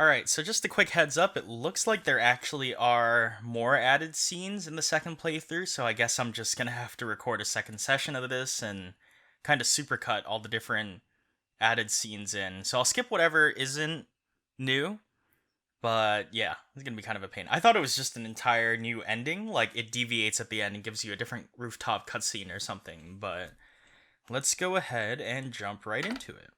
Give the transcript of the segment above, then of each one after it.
Alright, so just a quick heads up, it looks like there actually are more added scenes in the second playthrough, so I guess I'm just gonna have to record a second session of this and kind of supercut all the different added scenes in. So I'll skip whatever isn't new, but yeah, it's gonna be kind of a pain. I thought it was just an entire new ending, like it deviates at the end and gives you a different rooftop cutscene or something, but let's go ahead and jump right into it.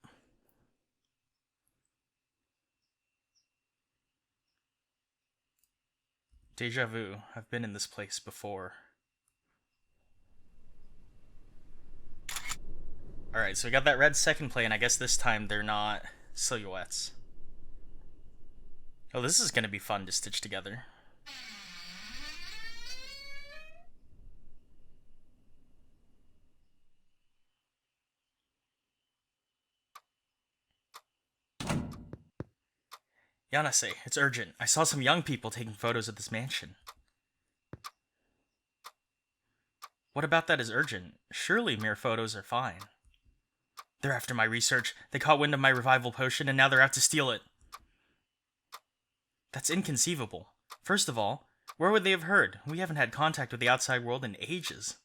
Deja vu. I've been in this place before. Alright, so we got that red second play, and I guess this time they're not silhouettes. Oh, this is gonna be fun to stitch together. Yanase, it's urgent. I saw some young people taking photos of this mansion. What about that is urgent? Surely mere photos are fine. They're after my research. They caught wind of my revival potion, and now they're out to steal it. That's inconceivable. First of all, where would they have heard? We haven't had contact with the outside world in ages.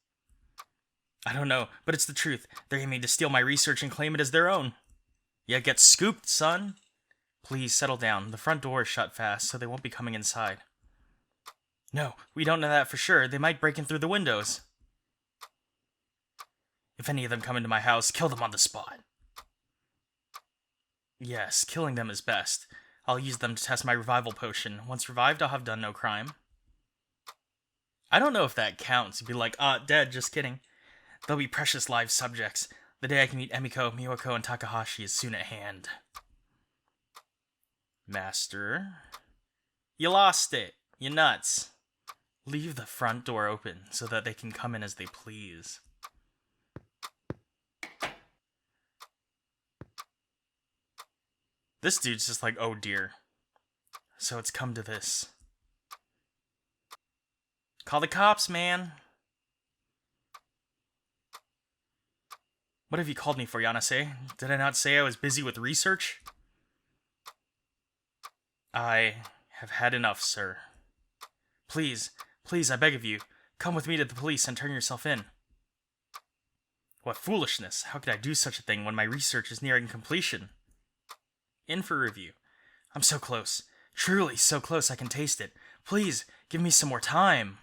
I don't know, but it's the truth. They're aiming to steal my research and claim it as their own. Yeah, get scooped, son. Please settle down. The front door is shut fast, so they won't be coming inside. No, we don't know that for sure. They might break in through the windows. If any of them come into my house, kill them on the spot. Yes, killing them is best. I'll use them to test my revival potion. Once revived, I'll have done no crime. I don't know if that counts. You'd be like, dead, just kidding. They'll be precious live subjects. The day I can meet Emiko, Miyoko, and Takahashi is soon at hand. Master. You lost it. You nuts. Leave the front door open so that they can come in as they please. This dude's just like, oh dear. So it's come to this. Call the cops, man. What have you called me for, Yanase? Did I not say I was busy with research? I have had enough, sir. Please, please, I beg of you, come with me to the police and turn yourself in. What foolishness! How could I do such a thing when my research is nearing completion? In for review. I'm so close. Truly so close I can taste it. Please, give me some more time.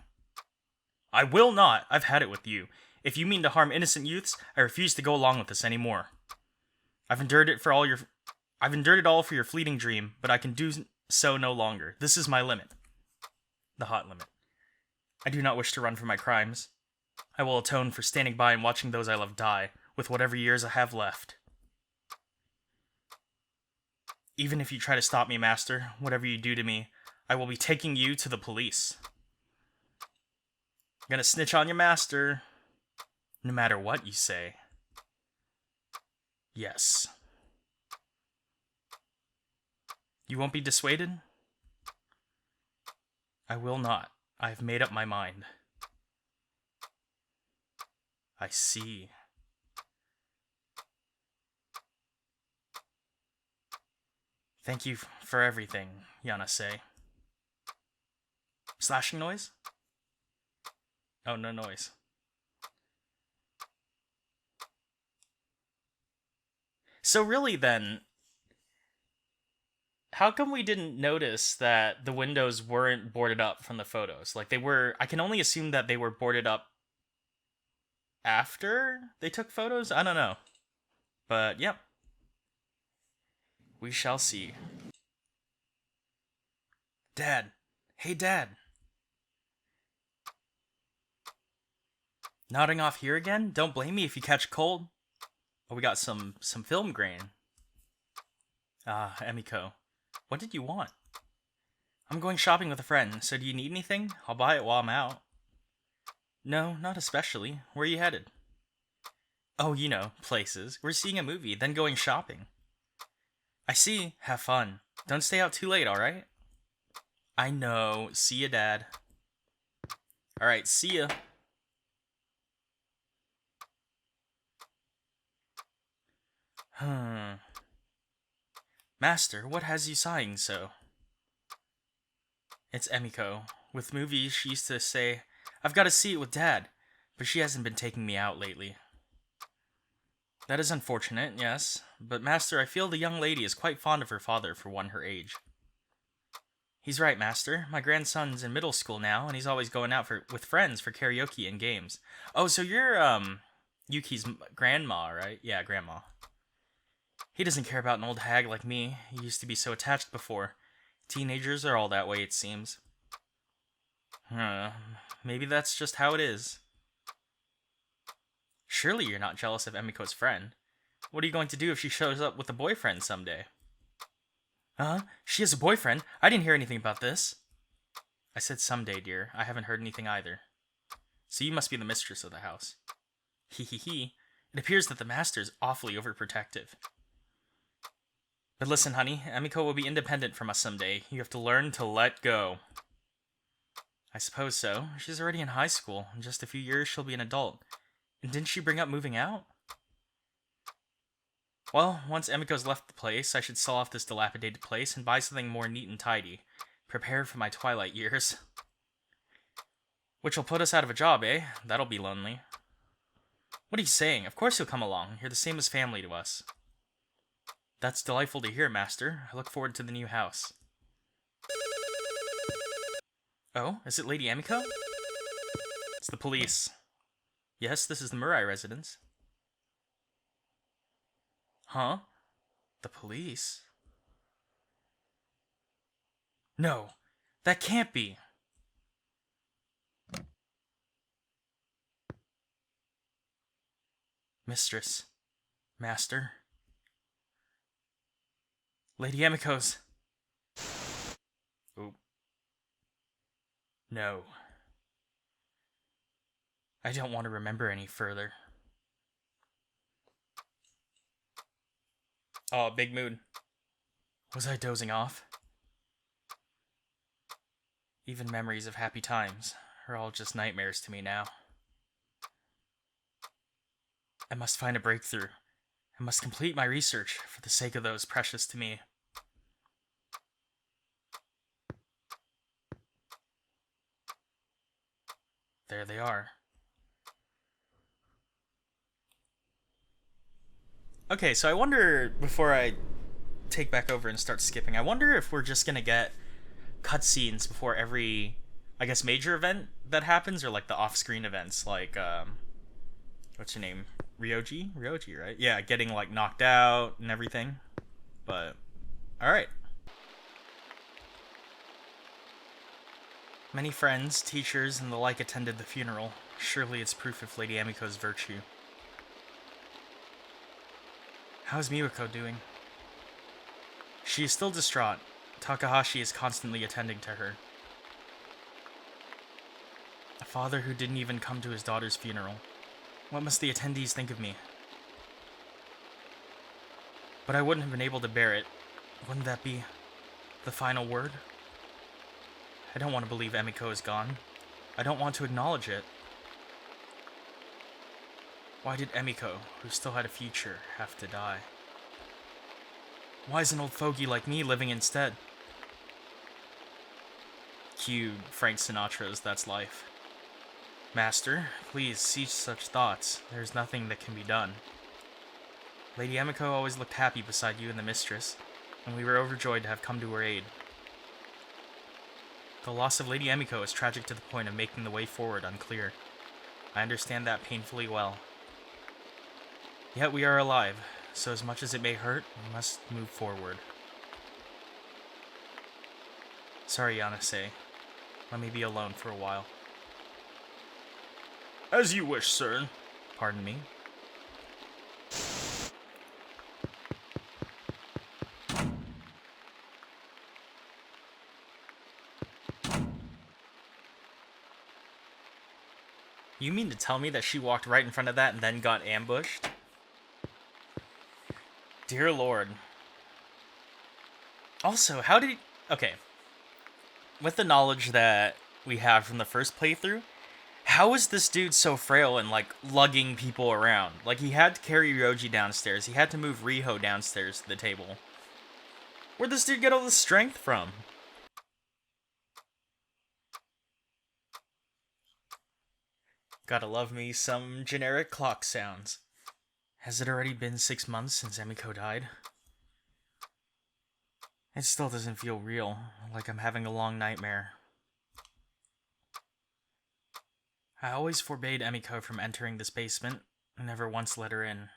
I will not. I've had it with you. If you mean to harm innocent youths, I refuse to go along with this anymore. I've endured it all for your fleeting dream, but I can do so no longer. This is my limit. The hot limit. I do not wish to run from my crimes. I will atone for standing by and watching those I love die, with whatever years I have left. Even if you try to stop me, Master, whatever you do to me, I will be taking you to the police. I'm gonna snitch on your master, no matter what you say. Yes. You won't be dissuaded? I will not. I have made up my mind. I see. Thank you for everything, Yanase. Slashing noise? Oh, no noise. So really then, how come we didn't notice that the windows weren't boarded up from the photos? Like they were, I can only assume that they were boarded up after they took photos? I don't know. But, yep. We shall see. Dad. Hey, Dad. Nodding off here again? Don't blame me if you catch cold. Oh, we got some film grain. Ah, Emiko. What did you want? I'm going shopping with a friend, so do you need anything? I'll buy it while I'm out. No, not especially. Where are you headed? Oh, you know, places. We're seeing a movie, then going shopping. I see. Have fun. Don't stay out too late, alright? I know. See ya, Dad. Alright, see ya. Master, what has you sighing so? It's Emiko. With movies, she used to say, I've got to see it with Dad, but she hasn't been taking me out lately. That is unfortunate, yes, but Master, I feel the young lady is quite fond of her father for one her age. He's right, Master. My grandson's in middle school now, and he's always going out with friends for karaoke and games. Oh, so you're, Yuki's grandma, right? Yeah, grandma. He doesn't care about an old hag like me. He used to be so attached before. Teenagers are all that way, it seems. Maybe that's just how it is. Surely you're not jealous of Emiko's friend. What are you going to do if she shows up with a boyfriend someday? Huh? She has a boyfriend? I didn't hear anything about this. I said someday, dear. I haven't heard anything either. So you must be the mistress of the house. Hee. It appears that the master is awfully overprotective. But listen, honey, Emiko will be independent from us someday. You have to learn to let go. I suppose so. She's already in high school. In just a few years, she'll be an adult. And didn't she bring up moving out? Well, once Emiko's left the place, I should sell off this dilapidated place and buy something more neat and tidy. Prepare for my twilight years. Which will put us out of a job, eh? That'll be lonely. What are you saying? Of course you'll come along. You're the same as family to us. That's delightful to hear, Master. I look forward to the new house. Oh, is it Lady Emiko? It's the police. Yes, this is the Murai residence. Huh? The police? No, that can't be. Mistress. Master. Lady Emiko's. Oh. No. I don't want to remember any further. Oh, big mood. Was I dozing off? Even memories of happy times are all just nightmares to me now. I must find a breakthrough. I must complete my research for the sake of those precious to me. There they are. Okay, so I wonder, before I take back over and start skipping, I wonder if we're just gonna get cutscenes before every, I guess, major event that happens, or like the off-screen events, like, what's your name? Ryoji, right? Yeah, getting like knocked out and everything. But, alright. Many friends, teachers, and the like attended the funeral. Surely it's proof of Lady Emiko's virtue. How's Miwako doing? She is still distraught. Takahashi is constantly attending to her. A father who didn't even come to his daughter's funeral. What must the attendees think of me? But I wouldn't have been able to bear it. Wouldn't that be the final word? I don't want to believe Emiko is gone. I don't want to acknowledge it. Why did Emiko, who still had a future, have to die? Why is an old fogey like me living instead? Cue Frank Sinatra's That's Life. Master, please cease such thoughts. There is nothing that can be done. Lady Emiko always looked happy beside you and the mistress, and we were overjoyed to have come to her aid. The loss of Lady Emiko is tragic to the point of making the way forward unclear. I understand that painfully well. Yet we are alive, so as much as it may hurt, we must move forward. Sorry, Yanase. Let me be alone for a while. As you wish, sir. Pardon me. You mean to tell me that she walked right in front of that and then got ambushed? Dear Lord. Also, how did he... Okay. With the knowledge that we have from the first playthrough, how is this dude so frail and, like, lugging people around? Like, he had to carry Ryoji downstairs. He had to move Riho downstairs to the table. Where'd this dude get all this strength from? Gotta love me some generic clock sounds. Has it already been 6 months since Emiko died? It still doesn't feel real, like I'm having a long nightmare. I always forbade Emiko from entering this basement, and never once let her in.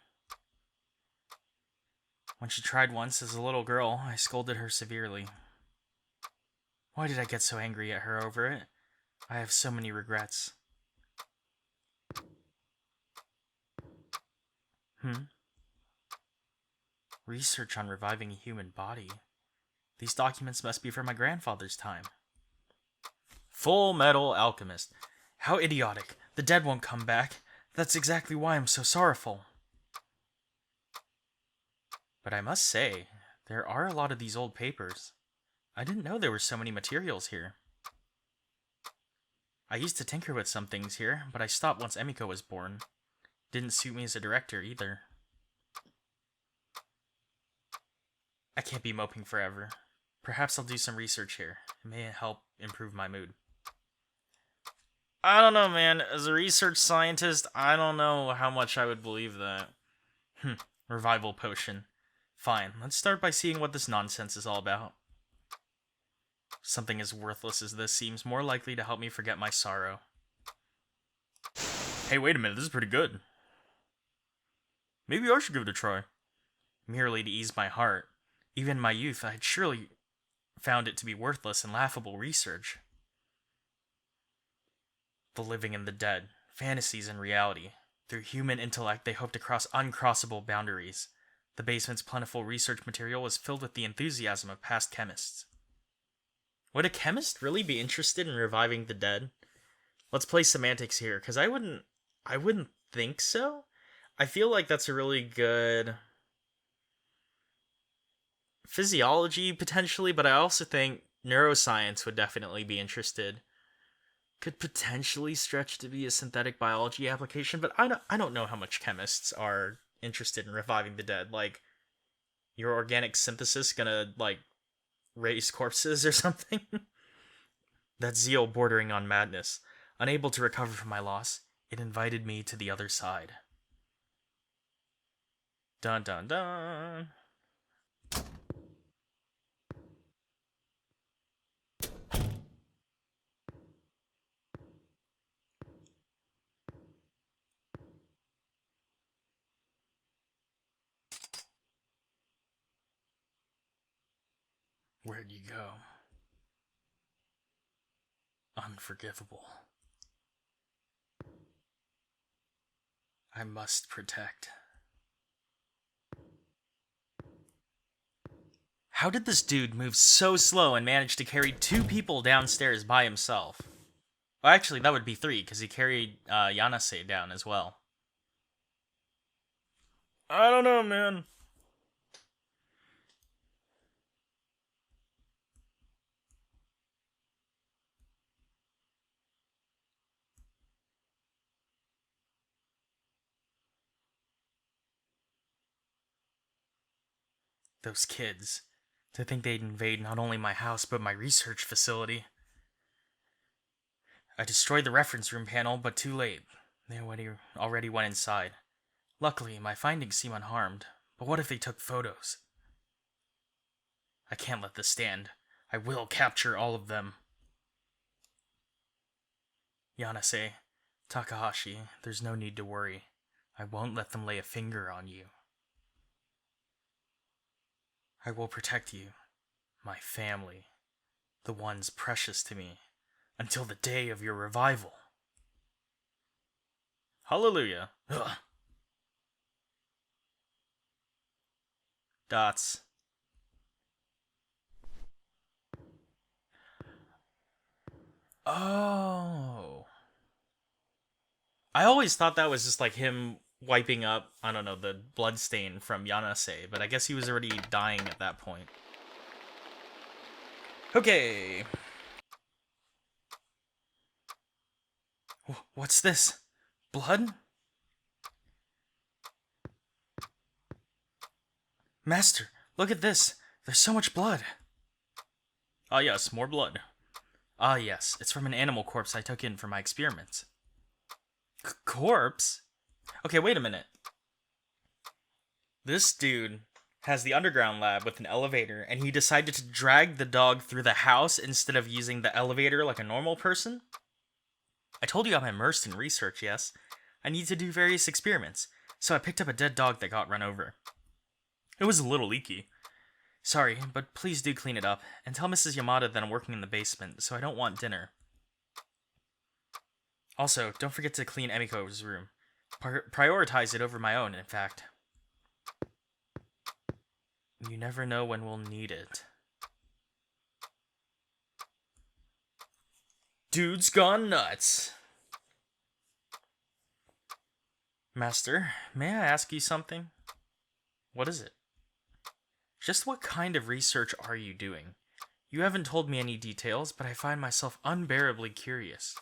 When she tried once as a little girl, I scolded her severely. Why did I get so angry at her over it? I have so many regrets. Research on reviving a human body. These documents must be from my grandfather's time. Full Metal Alchemist. How idiotic. The dead won't come back. That's exactly why I'm so sorrowful. But I must say, there are a lot of these old papers. I didn't know there were so many materials here. I used to tinker with some things here, but I stopped once Emiko was born. Didn't suit me as a director either. I can't be moping forever. Perhaps I'll do some research here. It may help improve my mood. I don't know, man. As a research scientist, I don't know how much I would believe that. Revival potion. Fine, let's start by seeing what this nonsense is all about. Something as worthless as this seems more likely to help me forget my sorrow. Hey, wait a minute, this is pretty good. Maybe I should give it a try. Merely to ease my heart. Even in my youth, I had surely found it to be worthless and laughable research. The living and the dead, fantasies and reality. Through human intellect, they hope to cross uncrossable boundaries. The basement's plentiful research material was filled with the enthusiasm of past chemists. Would a chemist really be interested in reviving the dead? Let's play semantics here, because I wouldn't think so. I feel like that's a really good physiology, potentially, but I also think neuroscience would definitely be interested. Could potentially stretch to be a synthetic biology application, but I don't know how much chemists are interested in reviving the dead. Like, your organic synthesis gonna, like, raise corpses or something? That zeal bordering on madness. Unable to recover from my loss, it invited me to the other side. Dun dun dun. Where'd you go? Unforgivable. I must protect. How did this dude move so slow and manage to carry 2 people downstairs by himself? Well, actually, that would be 3, because he carried Yanase down as well. I don't know, man. Those kids. To think they'd invade not only my house, but my research facility. I destroyed the reference room panel, but too late. They already went inside. Luckily, my findings seem unharmed. But what if they took photos? I can't let this stand. I will capture all of them. Yanase, Takahashi, there's no need to worry. I won't let them lay a finger on you. I will protect you, my family, the ones precious to me, until the day of your revival. Hallelujah. Ugh. Dots. Oh. I always thought that was just like him wiping up, I don't know, the bloodstain from Yanase, but I guess he was already dying at that point. Okay. What's this? Blood? Master, look at this. There's so much blood. Ah, yes, more blood. Ah, yes, it's from an animal corpse I took in for my experiments. Corpse? Okay, wait a minute. This dude has the underground lab with an elevator, and he decided to drag the dog through the house instead of using the elevator like a normal person? I told you I'm immersed in research, yes? I need to do various experiments, so I picked up a dead dog that got run over. It was a little leaky. Sorry, but please do clean it up, and tell Mrs. Yamada that I'm working in the basement, so I don't want dinner. Also, don't forget to clean Emiko's room. Prioritize it over my own, in fact. You never know when we'll need it. Dude's gone nuts. Master, may I ask you something? What is it? Just what kind of research are you doing? You haven't told me any details, but I find myself unbearably curious.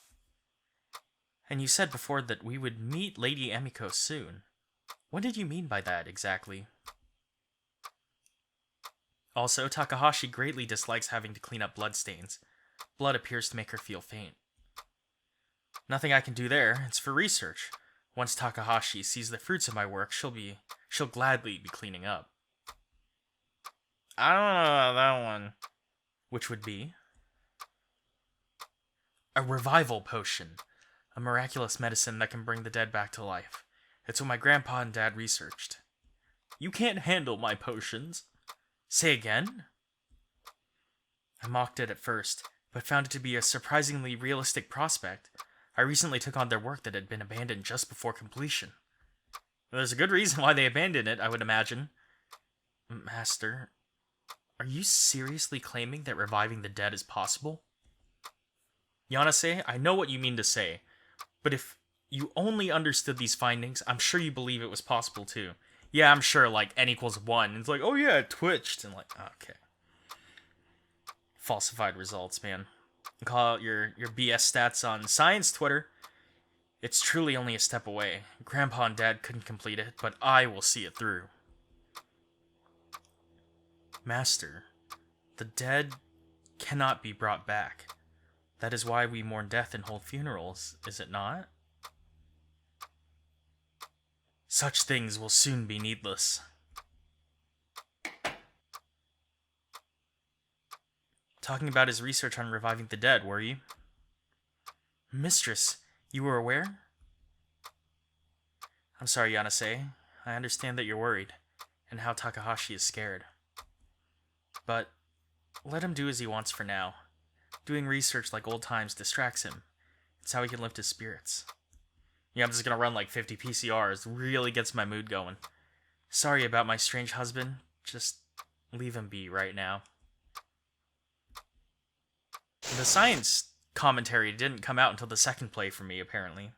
And you said before that we would meet Lady Emiko soon. What did you mean by that, exactly? Also, Takahashi greatly dislikes having to clean up bloodstains. Blood appears to make her feel faint. Nothing I can do there, it's for research. Once Takahashi sees the fruits of my work, she'll gladly be cleaning up. I don't know about that one. Which would be? A revival potion. A miraculous medicine that can bring the dead back to life. It's what my grandpa and dad researched. You can't handle my potions. Say again? I mocked it at first, but found it to be a surprisingly realistic prospect. I recently took on their work that had been abandoned just before completion. There's a good reason why they abandoned it, I would imagine. Master, are you seriously claiming that reviving the dead is possible? Yanase, I know what you mean to say, but if you only understood these findings, I'm sure you believe it was possible too. Yeah, I'm sure, like, n equals 1. It's like, oh yeah, it twitched. And like, okay. Falsified results, man. Call out your BS stats on science Twitter. It's truly only a step away. Grandpa and Dad couldn't complete it, but I will see it through. Master, the dead cannot be brought back. That is why we mourn death and hold funerals, is it not? Such things will soon be needless. Talking about his research on reviving the dead, were you? Mistress, you were aware? I'm sorry, Yanase. I understand that you're worried, and how Takahashi is scared. But let him do as he wants for now. Doing research like old times distracts him. It's how he can lift his spirits. Yeah, I'm just gonna run like 50 PCRs. Really gets my mood going. Sorry about my strange husband. Just leave him be right now. The science commentary didn't come out until the second play for me, apparently.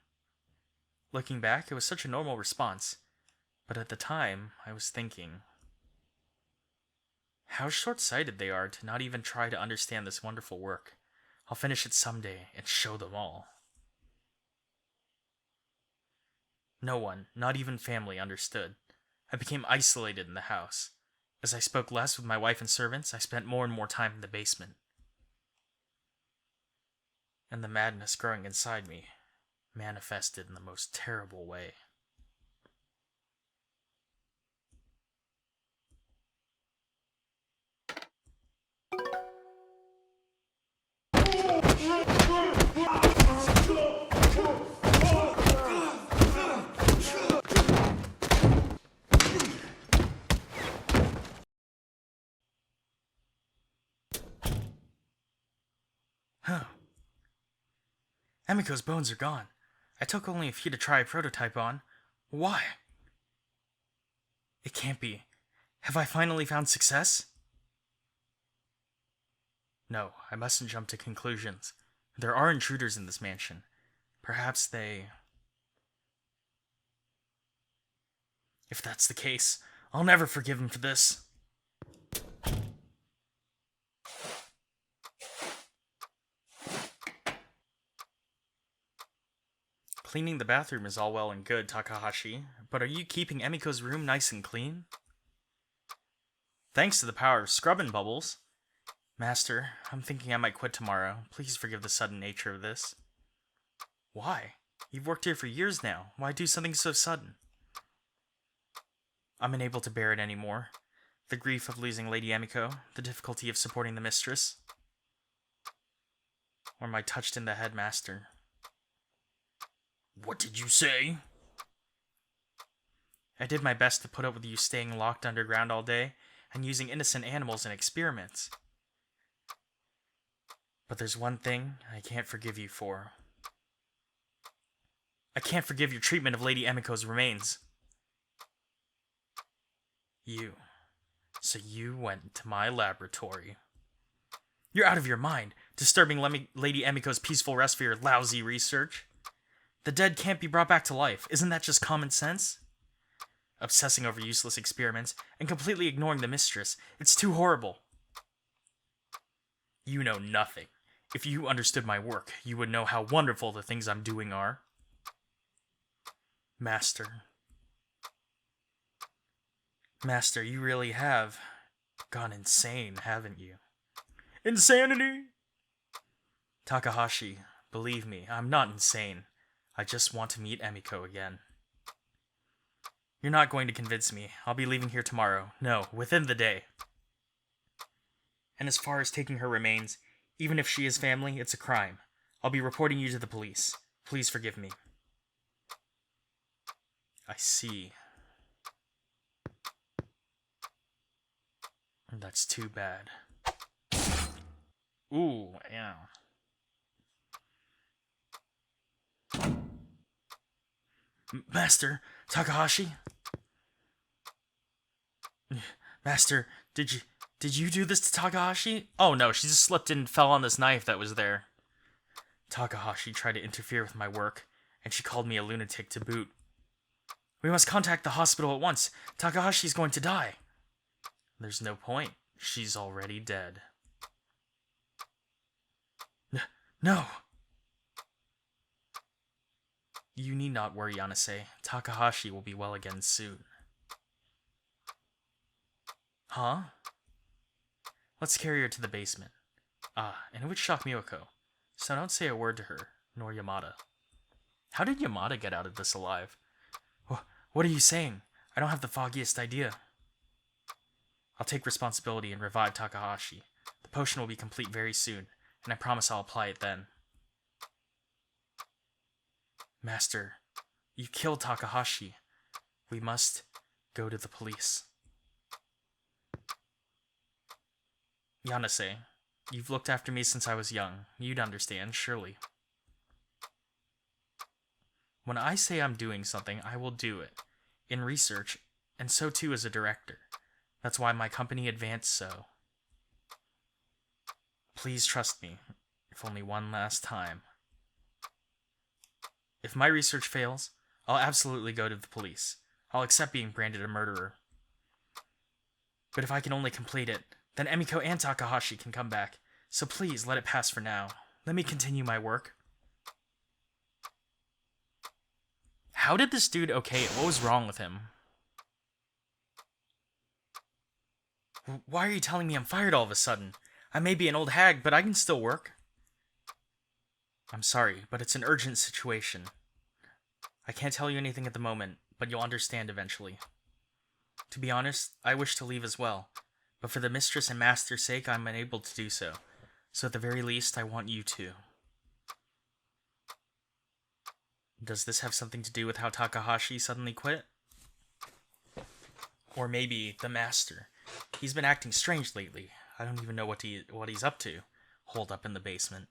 Looking back, it was such a normal response. But at the time, I was thinking, how short-sighted they are to not even try to understand this wonderful work. I'll finish it someday and show them all. No one, not even family, understood. I became isolated in the house. As I spoke less with my wife and servants, I spent more and more time in the basement. And the madness growing inside me manifested in the most terrible way. Huh. Emiko's bones are gone. I took only a few to try a prototype on. Why? It can't be. Have I finally found success? No, I mustn't jump to conclusions. There are intruders in this mansion. Perhaps they... If that's the case, I'll never forgive him for this. Cleaning the bathroom is all well and good, Takahashi, but are you keeping Emiko's room nice and clean? Thanks to the power of scrubbing bubbles. Master, I'm thinking I might quit tomorrow. Please forgive the sudden nature of this. Why? You've worked here for years now. Why do something so sudden? I'm unable to bear it anymore. The grief of losing Lady Emiko, the difficulty of supporting the mistress. Or am I touched in the head, Master? What did you say? I did my best to put up with you staying locked underground all day and using innocent animals in experiments. But there's one thing I can't forgive you for. I can't forgive your treatment of Lady Emiko's remains. So you went to my laboratory. You're out of your mind, disturbing Lady Emiko's peaceful rest for your lousy research. The dead can't be brought back to life. Isn't that just common sense? Obsessing over useless experiments and completely ignoring the mistress. It's too horrible. You know nothing. If you understood my work, you would know how wonderful the things I'm doing are. Master, you really have gone insane, haven't you? Insanity? Takahashi, believe me, I'm not insane. I just want to meet Emiko again. You're not going to convince me. I'll be leaving here tomorrow. No, within the day. And as far as taking her remains, even if she is family, it's a crime. I'll be reporting you to the police. Please forgive me. I see. That's too bad. Ooh, yeah. Master, Takahashi? Master, did you do this to Takahashi? Oh no, she just slipped and fell on this knife that was there. Takahashi tried to interfere with my work, and she called me a lunatic to boot. We must contact the hospital at once. Takahashi's going to die. There's no point. She's already dead. No! You need not worry, Yanase. Takahashi will be well again soon. Huh? Let's carry her to the basement. And it would shock Miyoko, so don't say a word to her, nor Yamada. How did Yamada get out of this alive? What are you saying? I don't have the foggiest idea. I'll take responsibility and revive Takahashi. The potion will be complete very soon, and I promise I'll apply it then. Master, you killed Takahashi. We must go to the police. Yanase, you've looked after me since I was young. You'd understand, surely. When I say I'm doing something, I will do it. In research, and so too as a director. That's why my company advanced so. Please trust me, if only one last time. If my research fails, I'll absolutely go to the police. I'll accept being branded a murderer. But if I can only complete it, then Emiko and Takahashi can come back. So please, let it pass for now. Let me continue my work. How did this dude okay it? What was wrong with him? Why are you telling me I'm fired all of a sudden? I may be an old hag, but I can still work. I'm sorry, but it's an urgent situation. I can't tell you anything at the moment, but you'll understand eventually. To be honest, I wish to leave as well, but for the mistress and master's sake, I'm unable to do so. So at the very least, I want you to. Does this have something to do with how Takahashi suddenly quit? Or maybe the master. He's been acting strange lately. I don't even know what he's up to. Holed up in the basement.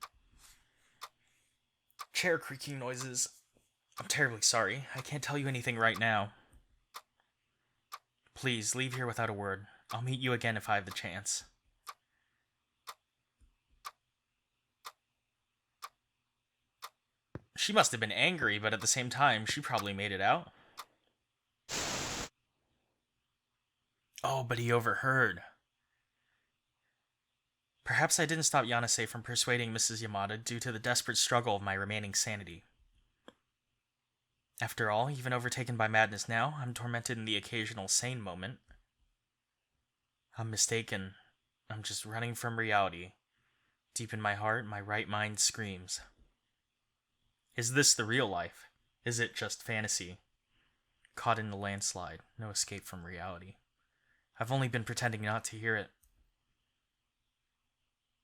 Chair creaking noises. I'm terribly sorry. I can't tell you anything right now. Please, leave here without a word. I'll meet you again if I have the chance. She must have been angry, but at the same time, she probably made it out. Oh, but he overheard. Perhaps I didn't stop Yanase from persuading Mrs. Yamada due to the desperate struggle of my remaining sanity. After all, even overtaken by madness now, I'm tormented in the occasional sane moment. I'm mistaken. I'm just running from reality. Deep in my heart, my right mind screams. Is this the real life? Is it just fantasy? Caught in the landslide, no escape from reality. I've only been pretending not to hear it.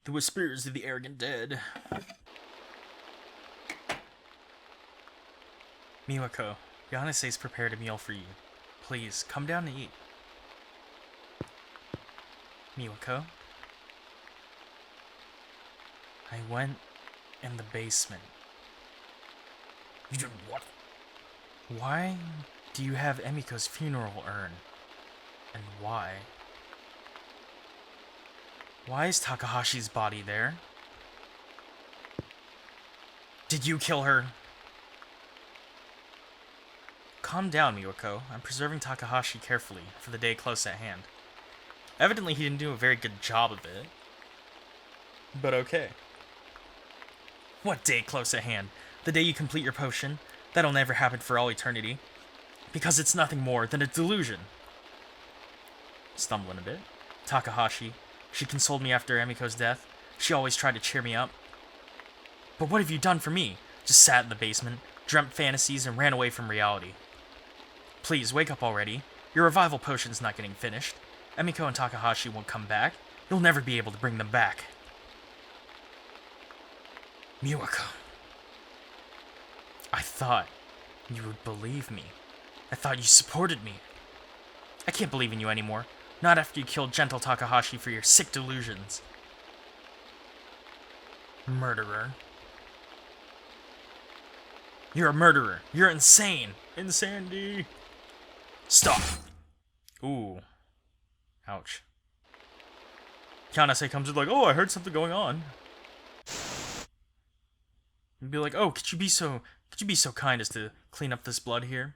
The whispers of the arrogant dead. Miwako, Yanase's prepared a meal for you. Please, come down and eat. Miwako? I went in the basement. You did what? Why do you have Emiko's funeral urn? And why? Why is Takahashi's body there? Did you kill her? Calm down, Miwako. I'm preserving Takahashi carefully for the day close at hand. Evidently, he didn't do a very good job of it. But okay. What day close at hand? The day you complete your potion? That'll never happen for all eternity. Because it's nothing more than a delusion. Stumbling a bit. Takahashi. She consoled me after Emiko's death. She always tried to cheer me up. But what have you done for me? Just sat in the basement, dreamt fantasies, and ran away from reality. Please, wake up already. Your revival potion's not getting finished. Emiko and Takahashi won't come back. You'll never be able to bring them back. Miwako. I thought you would believe me. I thought you supported me. I can't believe in you anymore. Not after you killed gentle Takahashi for your sick delusions. Murderer. You're a murderer. You're insane. Insanity. Stop. Ooh. Ouch. Kanase comes in like, oh, I heard something going on. And be like, oh, could you be so kind as to clean up this blood here?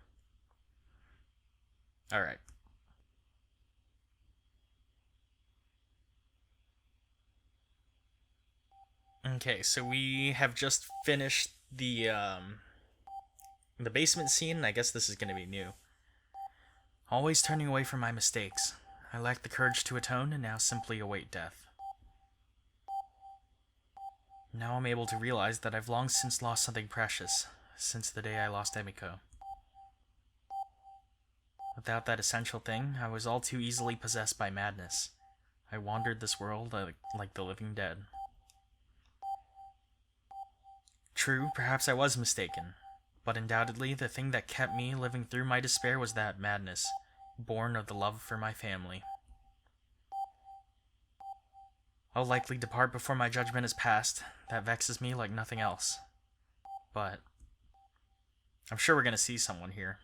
Alright. Okay, so we have just finished the basement scene. I guess this is gonna be new. Always turning away from my mistakes. I lacked the courage to atone and now simply await death. Now I'm able to realize that I've long since lost something precious, since the day I lost Emiko. Without that essential thing, I was all too easily possessed by madness. I wandered this world like the living dead. True, perhaps I was mistaken, but undoubtedly the thing that kept me living through my despair was that madness, born of the love for my family. I'll likely depart before my judgment is passed. That vexes me like nothing else. But I'm sure we're gonna see someone here.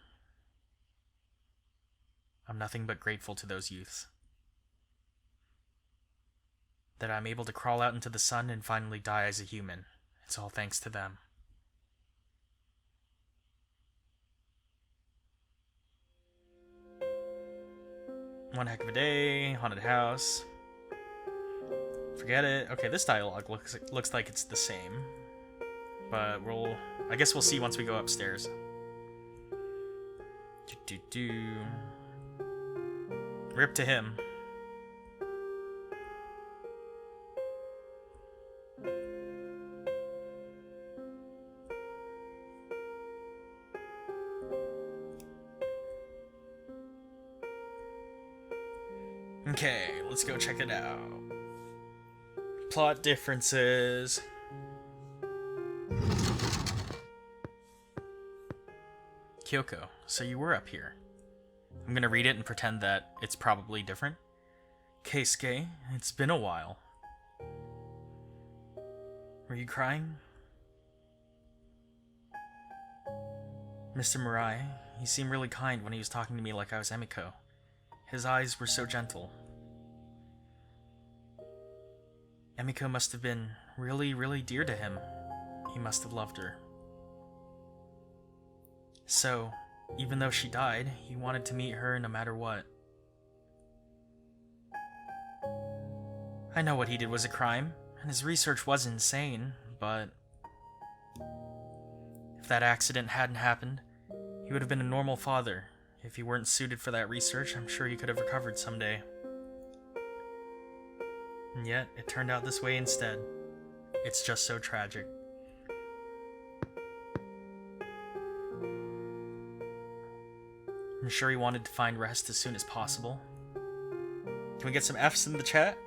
I'm nothing but grateful to those youths. That I'm able to crawl out into the sun and finally die as a human. It's all thanks to them. One heck of a day, haunted house. Forget it. Okay, this dialogue looks like it's the same. But I guess we'll see once we go upstairs. Rip to him. Okay, let's go check it out. Plot differences. Kyoko, so you were up here. I'm gonna read it and pretend that it's probably different. Keisuke, it's been a while. Were you crying? Mr. Murai, he seemed really kind when he was talking to me like I was Emiko. His eyes were so gentle. Emiko must have been really, really dear to him. He must have loved her. So, even though she died, he wanted to meet her no matter what. I know what he did was a crime, and his research was insane, but if that accident hadn't happened, he would have been a normal father. If he weren't suited for that research, I'm sure he could have recovered someday. And yet, it turned out this way instead. It's just so tragic. I'm sure he wanted to find rest as soon as possible. Can we get some F's in the chat?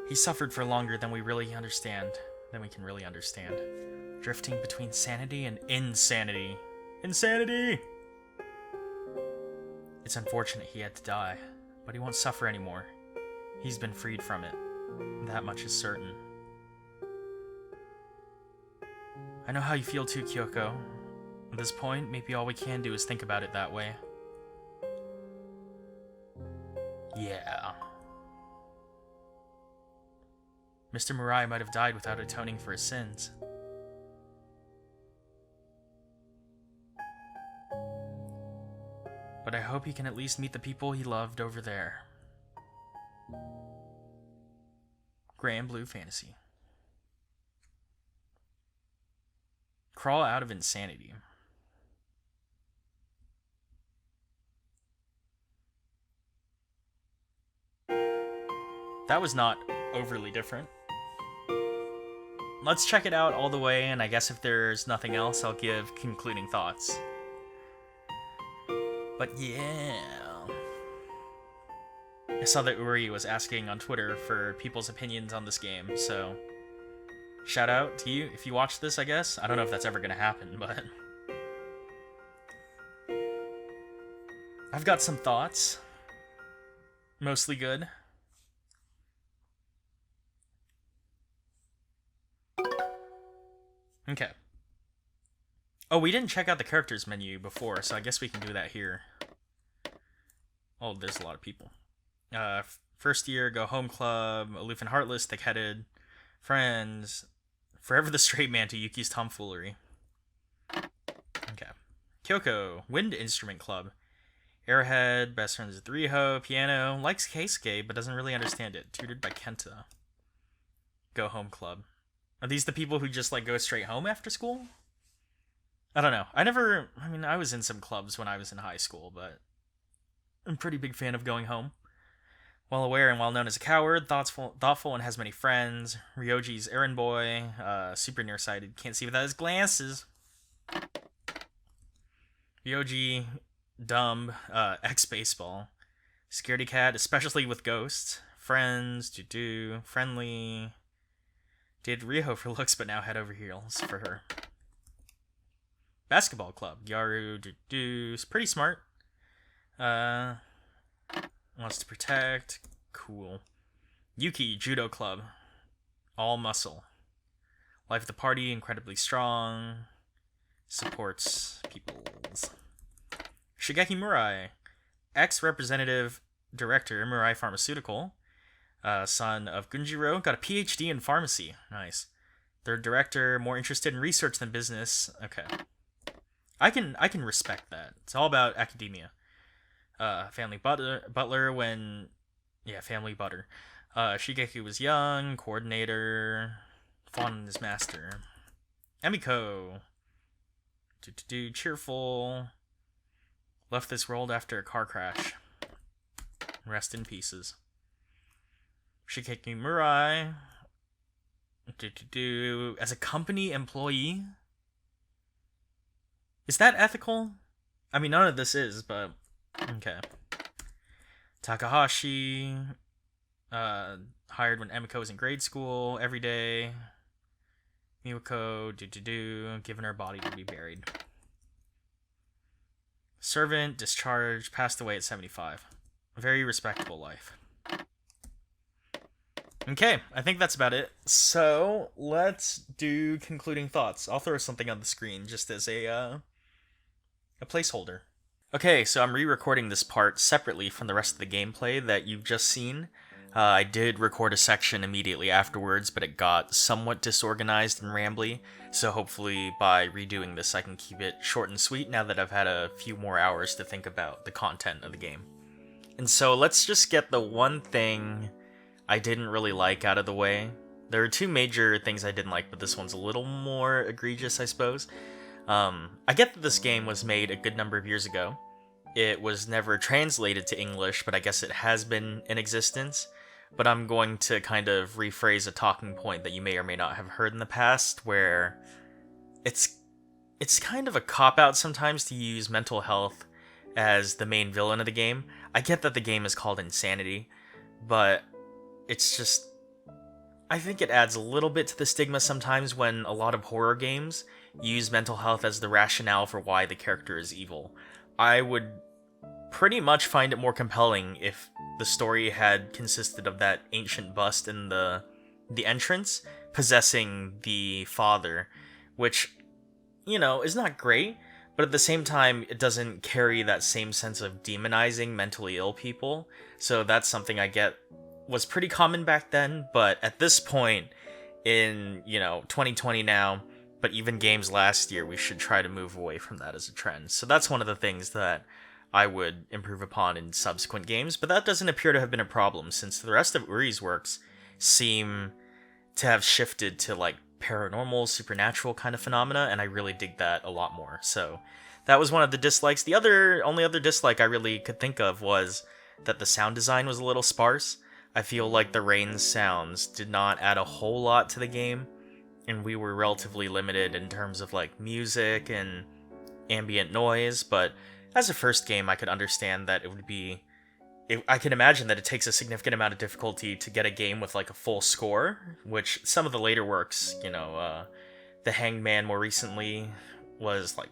He suffered for longer than we can really understand. Drifting between sanity and insanity. Insanity! It's unfortunate he had to die, but he won't suffer anymore. He's been freed from it. That much is certain. I know how you feel too, Kyoko. At this point, maybe all we can do is think about it that way. Yeah. Mr. Murai might have died without atoning for his sins. But I hope he can at least meet the people he loved over there. Grand Blue Fantasy. Crawl out of insanity. That was not overly different. Let's check it out all the way, and I guess if there's nothing else, I'll give concluding thoughts. But yeah. I saw that Uri was asking on Twitter for people's opinions on this game, so shout out to you if you watch this, I guess. I don't know if that's ever gonna happen, but I've got some thoughts. Mostly good. Okay. Oh, we didn't check out the characters menu before, so I guess we can do that here. Oh, there's a lot of people. First year, Go Home Club, Aloof and Heartless, Thick-Headed, Friends, Forever the Straight Man to Yuki's Tomfoolery. Okay. Kyoko, Wind Instrument Club. Airhead, Best Friends with Riho, Piano, likes Keisuke, but doesn't really understand it. Tutored by Kenta. Go Home Club. Are these the people who just, like, go straight home after school? I don't know. I was in some clubs when I was in high school, but I'm a pretty big fan of going home. Well aware and well known as a coward, thoughtful and has many friends. Ryoji's errand boy, super nearsighted, can't see without his glasses. Ryoji, dumb, ex-baseball. Scaredy cat, especially with ghosts. Friends, friendly. Did Riho for looks, but now head over heels for her. Basketball club, Gyaru, is pretty smart. Wants to protect. Cool. Yuki, Judo Club. All muscle. Life of the party, incredibly strong. Supports peoples. Shigeki Murai. Ex-representative director, Murai Pharmaceutical. Son of Gunjiro. Got a PhD in pharmacy. Nice. Third director, more interested in research than business. Okay. I can respect that. It's all about academia. Family butler when... Yeah, family butter. Shigeki was young, coordinator, fond in his master. Emiko. Cheerful. Left this world after a car crash. Rest in pieces. Shigeki Murai. As a company employee? Is that ethical? I mean, none of this is, but... Okay. Takahashi. Hired when Emiko was in grade school. Every day. Miwako. Given her body to be buried. Servant. Discharged. Passed away at 75. Very respectable life. Okay, I think that's about it. So, let's do concluding thoughts. I'll throw something on the screen just as a placeholder. Okay, so I'm re-recording this part separately from the rest of the gameplay that you've just seen. I did record a section immediately afterwards, but it got somewhat disorganized and rambly, so hopefully by redoing this I can keep it short and sweet now that I've had a few more hours to think about the content of the game. And so let's just get the one thing I didn't really like out of the way. There are two major things I didn't like, but this one's a little more egregious, I suppose. I get that this game was made a good number of years ago. It was never translated to English, but I guess it has been in existence. but I'm going to kind of rephrase a talking point that you may or may not have heard in the past, where it's kind of a cop-out sometimes to use mental health as the main villain of the game. I get that the game is called Insanity, but it's just... I think it adds a little bit to the stigma sometimes when a lot of horror games use mental health as the rationale for why the character is evil. I would pretty much find it more compelling if the story had consisted of that ancient bust in the entrance possessing the father, which, you know, is not great, but at the same time, it doesn't carry that same sense of demonizing mentally ill people. So that's something I get was pretty common back then, but at this point in, 2020 now, but even games last year, we should try to move away from that as a trend. So that's one of the things that I would improve upon in subsequent games, but that doesn't appear to have been a problem, since the rest of Uri's works seem to have shifted to, like, paranormal, supernatural kind of phenomena, and I really dig that a lot more. So that was one of the dislikes. The only other dislike I really could think of was that the sound design was a little sparse. I feel like the rain sounds did not add a whole lot to the game, and we were relatively limited in terms of, like, music and ambient noise, but as a first game, I could understand that it would be... I can imagine that it takes a significant amount of difficulty to get a game with, like, a full score, which some of the later works, The Hanged Man more recently was, like,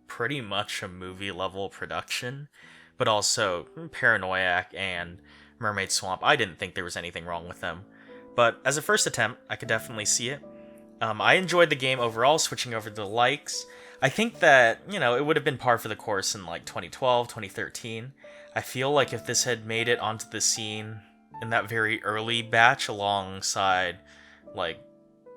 pretty much a movie-level production, but also Paranoiac and Mermaid Swamp, I didn't think there was anything wrong with them. But as a first attempt, I could definitely see it. I enjoyed the game overall, switching over to the likes. I think that, it would have been par for the course in, like, 2012, 2013. I feel like if this had made it onto the scene in that very early batch alongside, like,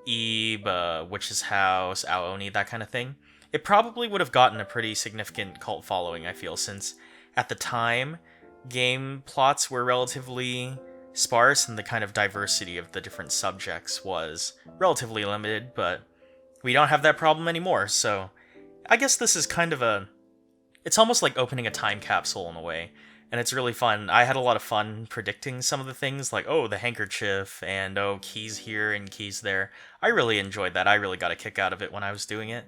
Ebe, Witch's House, Aoni, that kind of thing, it probably would have gotten a pretty significant cult following, I feel, since at the time, game plots were relatively sparse and the kind of diversity of the different subjects was relatively limited, but we don't have that problem anymore, so I guess this is kind of it's almost like opening a time capsule in a way, and it's really fun. I had a lot of fun predicting some of the things, like, oh, the handkerchief, and oh, keys here and keys there. I really enjoyed that. I really got a kick out of it when I was doing it.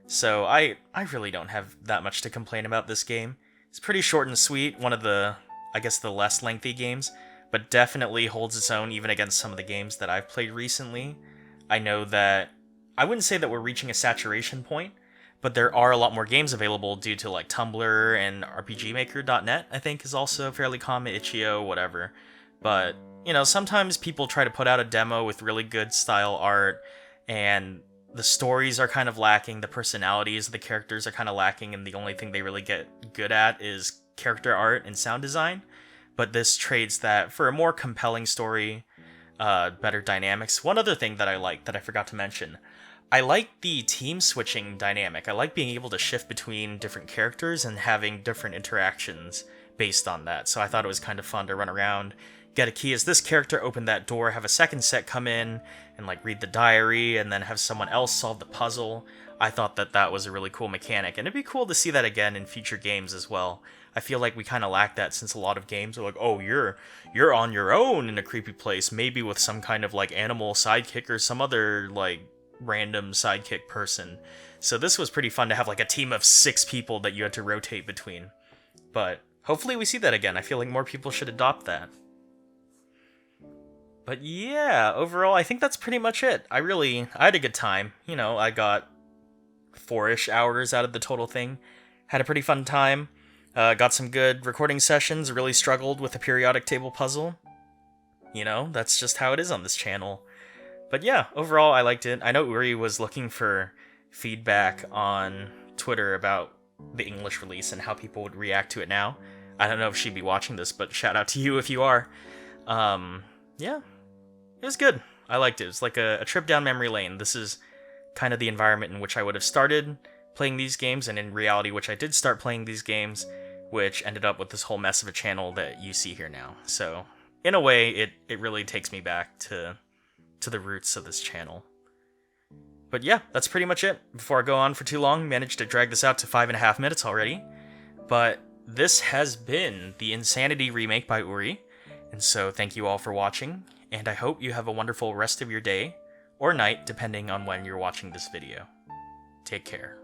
So I really don't have that much to complain about this game. It's pretty short and sweet, one of the, I guess, the less lengthy games, but definitely holds its own even against some of the games that I've played recently. I know that, I wouldn't say that we're reaching a saturation point, but there are a lot more games available due to, like, Tumblr and RPGmaker.net, I think, is also fairly common, itch.io, whatever. But, sometimes people try to put out a demo with really good style art, and the stories are kind of lacking, the personalities of the characters are kind of lacking, and the only thing they really get good at is character art and sound design. But this trades that for a more compelling story, better dynamics. One other thing that I like that I forgot to mention, I like the team switching dynamic. I like being able to shift between different characters and having different interactions based on that. So I thought it was kind of fun to run around, get a key as this character, open that door, have a second set come in and, like, read the diary, and then have someone else solve the puzzle. I thought that was a really cool mechanic, and it'd be cool to see that again in future games as well. I feel like we kind of lack that, since a lot of games are like, oh, you're on your own in a creepy place, maybe with some kind of, like, animal sidekick or some other, like, random sidekick person. So this was pretty fun to have, like, a team of 6 people that you had to rotate between. But hopefully we see that again. I feel like more people should adopt that. But yeah, overall, I think that's pretty much it. I had a good time. I got 4-ish hours out of the total thing. Had a pretty fun time. Got some good recording sessions. Really struggled with the periodic table puzzle. That's just how it is on this channel. But yeah, overall, I liked it. I know Uri was looking for feedback on Twitter about the English release and how people would react to it now. I don't know if she'd be watching this, but shout out to you if you are. Yeah, it was good. I liked it. It was like a trip down memory lane. This is kind of the environment in which I would have started playing these games, and in reality, which I did start playing these games, which ended up with this whole mess of a channel that you see here now. So, in a way, it really takes me back to the roots of this channel. But yeah, that's pretty much it. Before I go on for too long, managed to drag this out to 5.5 minutes already. But this has been the Insanity remake by Uri, And so thank you all for watching, and I hope you have a wonderful rest of your day, or night, depending on when you're watching this video. Take care.